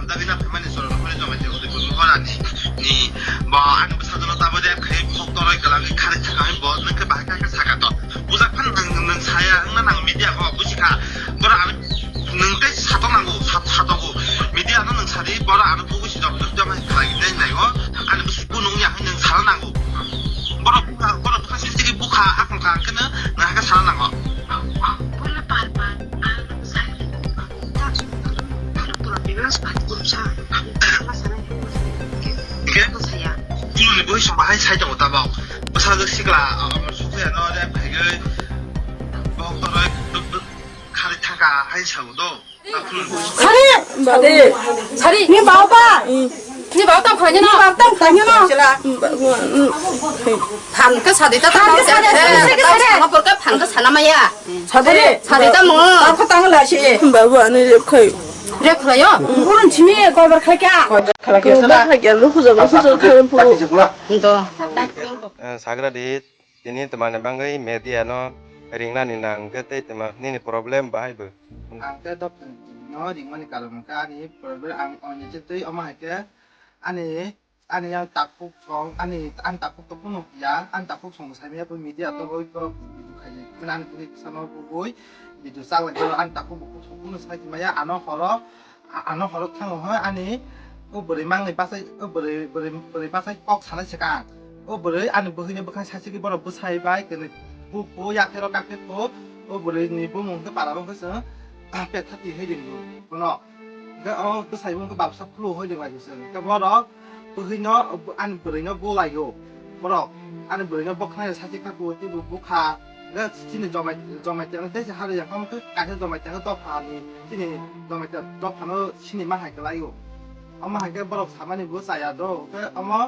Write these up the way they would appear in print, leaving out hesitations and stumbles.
담당이나 배만이 서로 허리점에 어디 보는 거라니 니 뭐 아는 사전로 따보대 그래 폭도로 있거나 가르쳐가 뭐는 그 말까지 사가도 무작판 는 사야 응난 미디어가 무시가 뭐라 아는 능때 사도나고 사도고 미디어는 능 사리 뭐라 아는 보고 싶어 점점에 가기 되는 거 아는 무슨 꾸농이야 는 살아나고 뭐라 사실이 뭐가 아픈가 그는 나가 살아나고 Bola palpa, saya problemas berusaha masalah saya. 이게 뭐 좀 많이 차이도 못 따봐. 무사도 시그라 숙소에 넣어야 배그 뭐 카르타가 한 샤우도 Sari, ni bawa ba? Ni bawa tam khanya na. Bawa tam khanya na. Phan ka sadi ta ta. Sama por ka phan ka sana maya. Sadi ta mo. Apa tang la shi? Bawa ni rep khai. Rep khrayo. Urun chimi ko bar khai kya? Khala kya sala. Kya lu khu khalen pu. Ndo. Sagradi ini teman bangai media no ringna ni nang kete tema ni problem bahai bu. Angka top nó thì mình cả một cái này problem ăn như thế ông hay cái anh ấy tập phục con anh tập phục tập một giá anh tập phục xong sai mấy bên media tôi có cái mình ăn cái sao nó vui vì dù sao vậy anh tập phục xong sai thì mấy anh nó khó thằng hỏi anh ấy bữa mang người bác sĩ bữa bác sĩ bóc sản xuất cả bữa anh bữa khi bữa khai sai cái bữa bữa sai vai cái này bố giặc theo các cái bố bữa này bố mong cái bà là bông cái sớเป็ดทัดดีให้ดึงดูบ่เนาะก็เอาก็ใส่มันก็แบบสักครู่ให้ดึงไว้ซื่อๆก็บ่ดอกปื้อเนาะอันเปรยเนาะบ่ไหลอยู่บ่ดอกอันเปรยเนาะบ่คันซะสิกะกูที่บ่คาแล้วที่นี่จอมมาจังได้สิหาได้อย่างเขามันคือการที่จอมมาจังก็ตอบผ่านนี่ที่นี่จอมมาจังตอบผ่านแล้วที่นี่มาให้กันไหลอยู่เอามาให้ก็บ่ดอกสามารถนี่บ่ใส่อ่ะดอกก็เอามา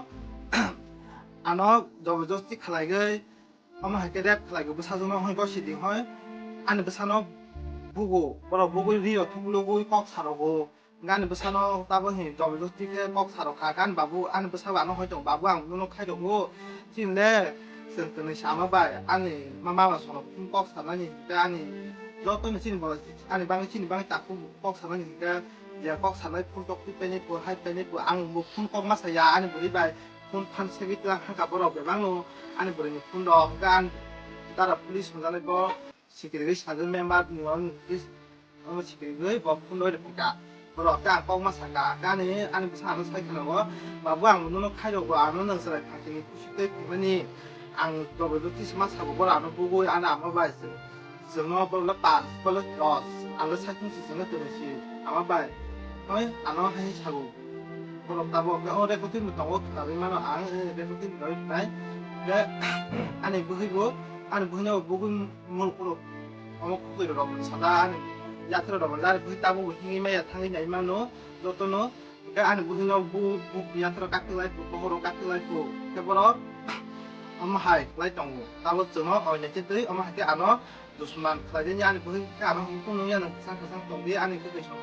อันเนาะจอมจสิคลายก็เอามาให้ก็ได้คลายก็บ่ซะเนาะให้ก็สิดิให้อันบ่ซะเนาะ보고 뭐라 보고 리어 통로고 꼭 사러고 나는 뭐 사노 따보니 저도 찍게 꼭 사러 가간 바부 아는 뭐 사고 안 하고 바부 안 놓고 가려고 진래 선뜻은 샤마바 아니 마마가 손을 꼭 사라니 아니 너또는 진 뭐 아니 방에 딱고 꼭 사라니까 이제 꼭 사는 풍tok 빼니 뭐 할 빼니 뭐안뭐 풍꼭 마사야 아니 뭐리 바 풍판 세기랑 한가 보러 배방로 아니 뭐니 풍도 간 따라 police 문자네 뭐 security sajen member nuan is security bo phunoi de paka bro ka pong masaka ka ni an sa no sai kana bo ba bang no khai do ba no nang sa ka ti site ni ang to bo ti sama sa bo ra no bu go ana ma ba se no bo la pa bo la dos an la sa ti se no to si ama ba oi ano hai sa bo bo ta bo ka o de ko ti no to ta ri ma no ang de ko ti no bai de an bu hi bo 아니 뭐냐 목은 물고로 어묵고 이러고 사다 야트로 나를 부탁하고 힘이야 당연히 얼마노 너또노 그러니까 아니 뭐냐 부 야트로 깎을 라이프 보호로 깎을 라이프 해보러 엄마 하이 라이 정 따로 저너 어냐 찌들이 엄마 할게 안어 두스만 라이냐 아니 뭐냐 안어 공룡이는 상상 동디 아니 그게 좀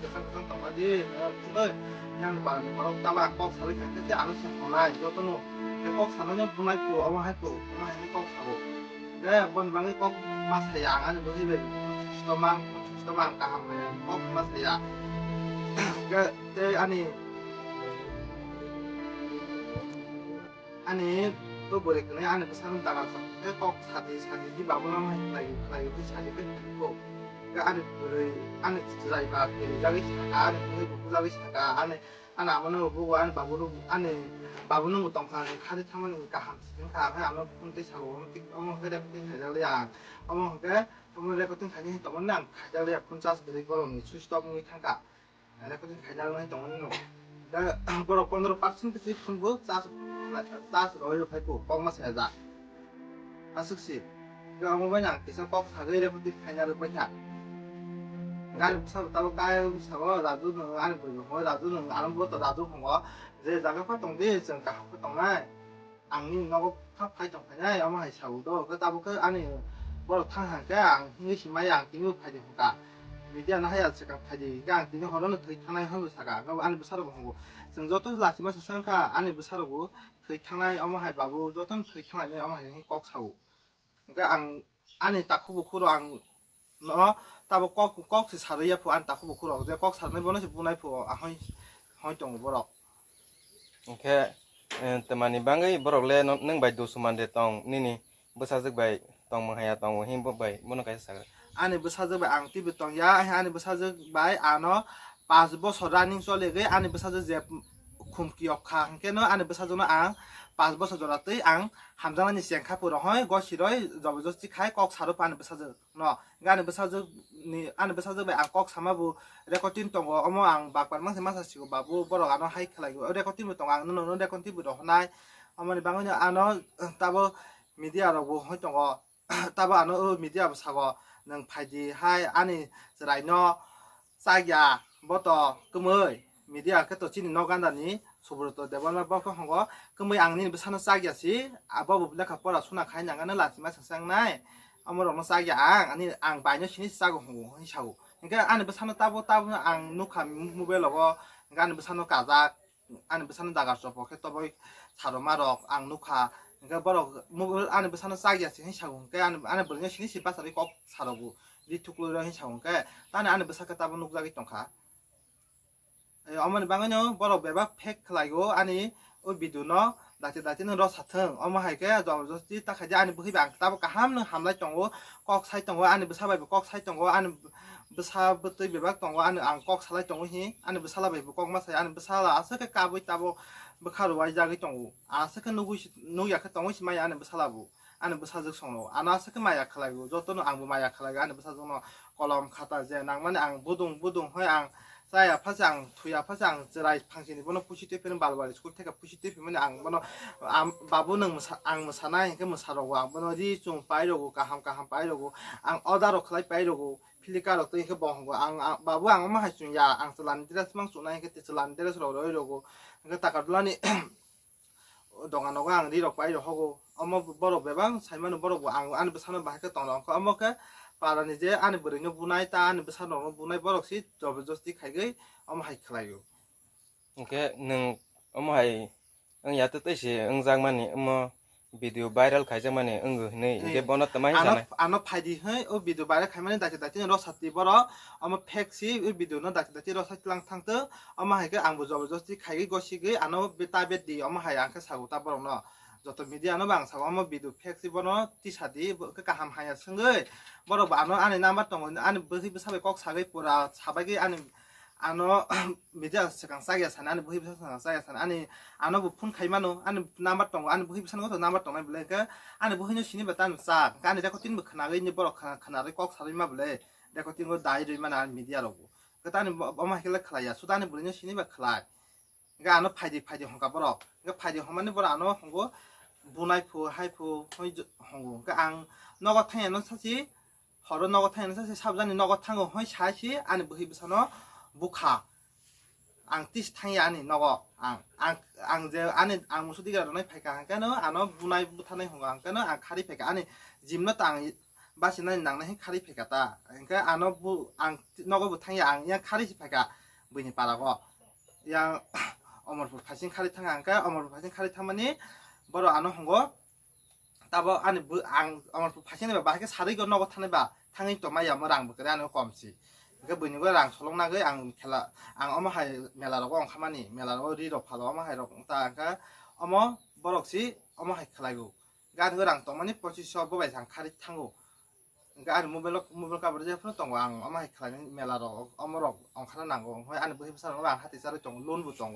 상상 동아지 그거 그냥 바로 따라 꼭 살을 갖게 안 해서 하나 너또노 꼭 사는 분 라이프 엄마 할거 엄마 할거 꼭 사고 cái bên bang có masaya anh bữa bên stomach cam này có masaya cái anh ấy tôi bữa cái này anh ấy sang đằng sau cái có sạch đi bảo nó hay cái sạch cái cổ cái anh ấy dạy bà cái ra cái anh ấy ra cái anh nào nó bố anh bà bố nó một tổng hàng khai thácมันcả hàng những cả phải làm nó không tới sáu ông cái đẹp cái khai ra liền ông cái ông cái có tiếng khai như tổng năng khai ra liền con cha sẽ có lòng suy stop như thằng cả cái có tiếng khai ra nó tổng năng cái bữa con nó phát sinh cái phần bước ta rồi phải cổ con mà sẽ ra à sức xịt cái ông với nhàng thì sao có khai ra có tiếng khai ra được mấy nhàng 난 사고 까요 사고 나도 안 보고 나도 안 보고 나도 뭐 이제 자가 활동돼 있으니까 활동에 안님 나고 파파이 좀 그냥 아마 해 사고도 그 따고 그 안에 뭐 탕한 게안 힘이 마양 기능 파지니까 미디어나 해야 제가 파지 그냥 기능 허러는 더 탕나이 하고 사가 그 안에 사라고 하고 정저도 라시마서 상가 안에 사라고 그 탕나이 아마 해 바고 저던 그 탕나이 아마 해 꼭 사고 그러니까 안에 딱 후보 코로 안 너 ตาบ่กอกสิสารยาผู้อันตาคุบ่คุหรอกแต่กอกสารไม่บ่น่าสิบุนายผู้อ่ะห้อยตรงบ่หรอก โอเคteman ni bangai borok le nang bai du suman de tong ni basa jek bai tong manghaya tong him bo bai mono kai sa อันนี้ภาษาจะไปอ่างที่ไปตองยาอันนี้ภาษาจะไปอ่านเนาะ5 บสraning so le ge อันนี้ภาษาจะเจ็บคุมเกี่ยวคางแค่เนาะอันนี้ภาษาจะอ่าง5 บสจระตึอ่างหำจังนี่เสียงคับบ่ฮ้อยก็สิร้อยจอบจสิคายกอกสารปานภาษาจะเนาะงานภาษาจะนี่อันนี้ภาษาจะไปอ่างกอกสามาบ่เรคอตินตองอมอ่างบากปันมังสิมาสิบ่บาบ่บ่รอกอันเนาะให้คลายอยู่เรคอตินบ่ตองอ่างเนาะเรคอตินบ่ดอกนายอมันบางเนี่ยอันเนาะตาบ่มีเดียเราบ่ฮ้อยตองตาบ่อันเนาะมีเดียบ่ซาก็นังไผดีให้อันนี้จะได้เนาะซากยาบ่ต่อก็มื้อมีเดียก็ตัวชิ้นนอกกันดานี้สุบรตัวเดวันมาบ่ก็ฮงก็มื้ออังนี้บ่ซันซากยาสิอ่ะบ่บ่แล้วก็ปอละสุนัขให้หยังกันนั่นล่ะสิมาสังๆนายเอามาลองซากยาอันนี้อังไปเนี่ยชิ้นซากก็ฮู้ให้ชาวงั้นอันนี้บ่ซันตาบ่อังนุคามูเบลก็งั้นบ่ซันกาซาอันนี้บ่ซันดากาสปอก็ตัวบ่ชารมาดอกอังนุคางั้นบ่รอกมูอันนี้บ่ซันซากยาสิให้ชาวงั้นอันนี้บ่เนี่ยชิ้นสิปัสริก็ชารกูดิทุกโลให้ชาวก็ตอนนี้อันนี้บ่ซักตาบ่นุกซากิตงค่ะ어머니 방은요 뭐라 배박 팩 클라이고 아니 비두노 다치는 로 사탕 어머 하게 저저지 딱 하지 아니 뭐 희방 따볼까 함는 함라 정고 꼭 사이 정고 아니 뭐 사바이 꼭 사이 정고 아니 뭐 사부터 배박 정고 아니 안꼭 살아 정고 히 아니 뭐 살아바이 꼭 마사이 아니 뭐 살아 아서게 까보 있다고 뭐 카로 와이자기 정고 아서게 누구야 그 정고 시마이 아니 뭐 살아부 아니 뭐 사적 성로 아나서게 마야 클라이고 저또는 앙부 마야 클라이고 아니 뭐 사적노 콜럼 카타 제 낭만 앙 부동 허양 사야 파상 투야 파상 저라이 방신이 번호 푸시 대표는 발발이 스쿨 태가 푸시 대표면 안 번호 바보는 안 사나이 그 사라고 안 번호디 좀 빠이려고 가함 빠이려고 안 어다로 클라이 빠이려고 필리카로 또 이거 bongo 안 바보 안 엄마 할 줄이야 안 슬란데라스 망 쏘나이 그때 슬란데라스로 이러고 그 딱가들라니 동안어가 안 리로 빠이려 하고 엄마 버러 배방 살면은 버러고 안 사는 바할까 동안 그 엄마가 पारानि जे आनि बरैनो बुनाय ता आनि बेसादनो बुनाय बरकसि जबरदस्ती खायगै अम हाय खलायो ओके नों अम हाय ओं याते तैसे ओं जाग माने अम भिडियो भाइरल खायजा माने ओं नै जे बन तमाय जानाय आनो फायदि है ओ भिडियो भाइरल खाय माने दाचे र साति बर अम फेक्सि ओ भिडियो न दाचे र साति लां थांतो अम हायगै आंबो जबरदस्ती खायगै गसिगै आनो बेता बेदि अम हाय आंखा सागुता बरनो যত মিডিয়ানো বাংসাও আমো বিদু ফেক্সি বনো টিসাদি কাহাম হায়া সঙ্গৈ বড় বানো আনি নাম্বার দङ আনি বহি বসাবে কক সাগৈ পুরা সাবাগৈ আনো মিডিয়া সেকাং সাগিয়া সানা আনি বহি বসাং সাগিয়া সানা আনি আনো ফোন খাইমানো আনি নাম্বার দङ আনি বহি বসানো তো নাম্বার দङ বলে আনি বহিনো সিনি বাতান সা গানি দেখো তিন বখনাগৈ নি বড় খানাरै কক সাरै मा বলে দেখো তিন দাই रै माना মিডিয়া রগো কতানি অমা হেলে খলায়া সুদানি বলিনো সিনি বা খলাই गा आनो फायदि हंगा बरो गा फायदि हमाने बरो आनो हंगो बुनायफु हायफु हय हंगो गा आं नगद थायानो सासि हरो नगद थायानो सासि साबजानि नगद थांगो हय सासि आनि बहि बसानो बुखा आं तिस थाया आनि नग आं जे आनि आं मुसुदि गारनाय फायका हांकानो आनो बुनाय बुथानाय हंगा हांकानो आं खारि फायका आनि जिमनो तां बासिनाय नांनाय खारि फायका ता हांका आनो आं नगद बुथाया आं या खारि फायका बनि पारागो या अमरपुर फासिं खारि थाङा आंका अमरपुर फासिं खारि थांमाने बर' आनो हंगो ताबो आनि आं अमरपुर फासिं बा बाहाय सारै गो नगद थानायबा थाङै तो माया रां बकरे आनो कमसि गे बयनिबो रां सलंनागै आं खेला आं अमा हाय मेला रगो आं खामानि मेला रगो रि रग फालो अमा हाय रग ता आंका अमा बरकसि अमा हाय खलायगो गान रां तो माने 2500 बबाय थां खारि थांगो गार मोबाइल काबर जे फन दङ आं अमा हाय खलायनि मेला रग अमरक अंखाना नांगो होय आनि बहि बसार आं हाति सारै दङ लोन बु दङ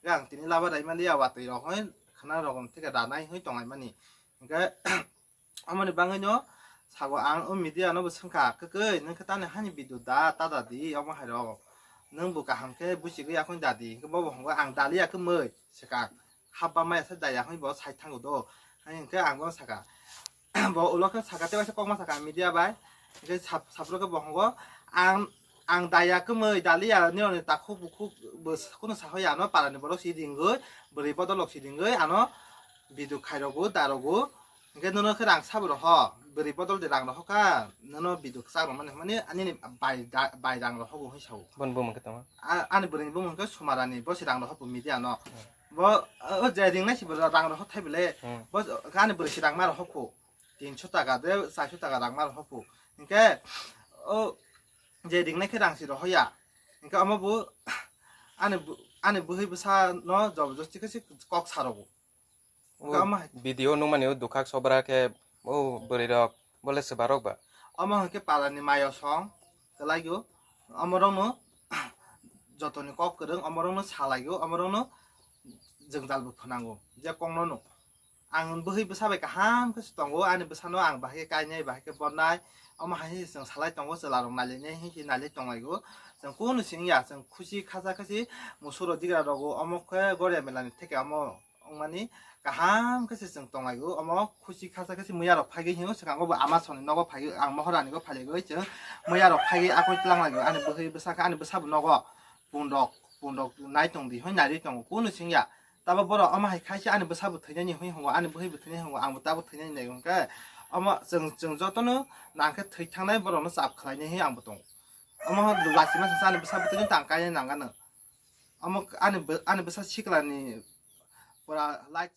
गां तिनि लाबा दाइ माने यावातै रग होय खाना रगम थिका दानाय होय दङाय माने गा अमनि बाङैनो सागो आं मिडिया नो बसंखा ककै नों खताने हानि बिदु दा तादादि अमा हाय रग नों बु गाहामखे बुसिगै आखन दादि बबो हंगो आं दालिया खै मै सेका हाबा माय सा दाया होय बो साइ थांगो दो हायनखे आं बो साका बो उलखो साकाते बासे कमा साका मिडिया बाय गे साफ्रोखो बहंगो आं दाया खै मै दालिया निरने ताखु बुखु बसखुनो साहया न पारानि बरो सिदिंगै बोरै बदलक सिदिंगै आनो बिदु खायरगो दारगो गे ननो खै रां साबरो ह बोरै बदल दे रां रहका ननो बिदु साबरो माने आनि बाय रां रहगो हिसाव बन बुम खतमा आनि बोरै बुमखो सुमारानि बसे रां रह मिडिया न बो जे रिंनाय सिबो रां रह थाइबले बो गानि बोरै रां मार हको 300 টাকা দে 400 টাকা রাং মার হপু ইনকে ও je ding nai khadang si ro hoya inka ama bu ane bu hi basa no job josti kasi kok sarogo inka ama video nu mane dukak sobra ke o berirok bole sebarok ba ama ke palani mayo song kalayo amorong no jotoni kok kedeng amorong no salayo amorong no jengdal bu phanango je kongno no ang buhi basa bai kaham ke stongo ane basa no ang bahke kainai bahke bonai ama hai sing salai tongo selarong nale ne hi nale tongayo sing kuno singya sing khushi khaja kasi musuro digra rogo amo ke gore melani theke amo mani kaham ke sing tongayo amo khushi khaja kasi muya ro phagi hingo sango ama soni nogo phagi ang mohorani go phali go je muya ro phagi akoi tlang lago ane buhi basa ka ane basa nogo pundok nai tong di hoi nai tong kuno singya taba boro ama hai khaisi ane basa bu thani hoi hongo ane buhi bu thani hongo ang bu tabu thani nei gong ka ama जों जतनो नांखे थै थांनाय बरनो साब खालायने हे आंबो दं ama लासिमा साने बसा बुतनि तांकाय नांगानो ama ane besa सिकलानि परा लाइट